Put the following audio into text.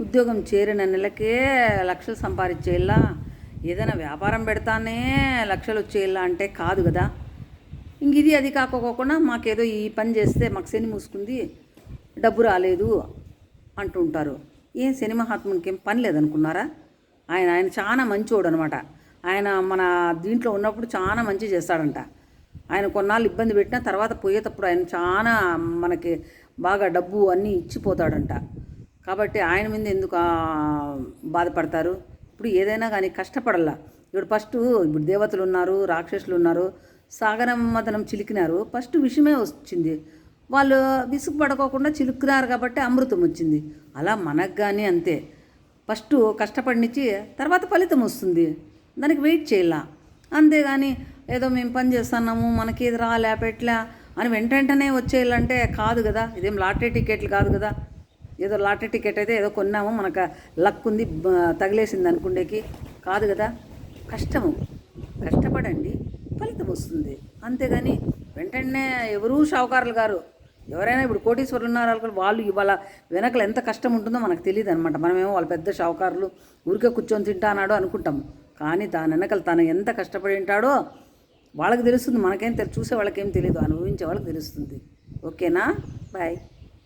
ఉద్యోగం చేరిన నెలకే లక్షలు సంపాదించేలా, ఏదైనా వ్యాపారం పెడతానే లక్షలు వచ్చేలా అంటే కాదు కదా. ఇంక ఇది అది కాకోకుండా మాకేదో ఈ పని చేస్తే మాకు శని మూసుకుంది, డబ్బు రాలేదు అంటుంటారు. ఏం శని మహాత్మునికి ఏం పని లేదనుకున్నారా? ఆయన ఆయన చాలా మంచోడు అనమాట. ఆయన మన దీంట్లో ఉన్నప్పుడు చాలా మంచి చేస్తాడంట. ఆయన కొన్నాళ్ళు ఇబ్బంది పెట్టిన తర్వాత పోయేటప్పుడు ఆయన చాలా మనకి బాగా డబ్బు అన్నీ ఇచ్చిపోతాడంట. కాబట్టి ఆయన మీద ఎందుకు బాధపడతారు? ఇప్పుడు ఏదైనా కానీ కష్టపడాల. ఇప్పుడు దేవతలు ఉన్నారు, రాక్షసులు ఉన్నారు, సాగరం మదనం చిలికినారు, ఫస్ట్ విషమే వచ్చింది. వాళ్ళు విసుగు పడుకోకుండా చిలుక్కున్నారు కాబట్టి అమృతం వచ్చింది. అలా మనకు కానీ అంతే, ఫస్ట్ కష్టపడినిచ్చి తర్వాత ఫలితం వస్తుంది, దానికి వెయిట్ చేయాల. అంతేగాని ఏదో మేము పని చేస్తున్నాము మనకి ఇది రాలే పెట్లా అని వెంటనే వచ్చేయాలంటే కాదు కదా. ఇదేం లాటరీ టికెట్లు కాదు కదా. ఏదో లాటరీ టికెట్ అయితే ఏదో కొన్నాము మనకు లక్ ఉంది తగిలేసింది అనుకుండేకి కాదు కదా. కష్టపడండి, ఫలితం వస్తుంది. అంతేగాని వెంటనే ఎవరూ షావుకారులు గారు ఎవరైనా ఇప్పుడు కోటీశ్వరులు ఉన్నారు వాళ్ళు ఇవాళ వెనకలు ఎంత కష్టం ఉంటుందో మనకు తెలియదు అనమాట. మనమేమో వాళ్ళ పెద్ద షావుకారులు ఊరికే కూర్చొని తింటానాడో అనుకుంటాము, కానీ దాని వెనకలు తను ఎంత కష్టపడి ఉంటాడో వాళ్ళకి తెలుస్తుంది. మనకేం చూసే వాళ్ళకేం తెలియదు, అనుభవించే వాళ్ళకి తెలుస్తుంది. ఓకేనా? బాయ్.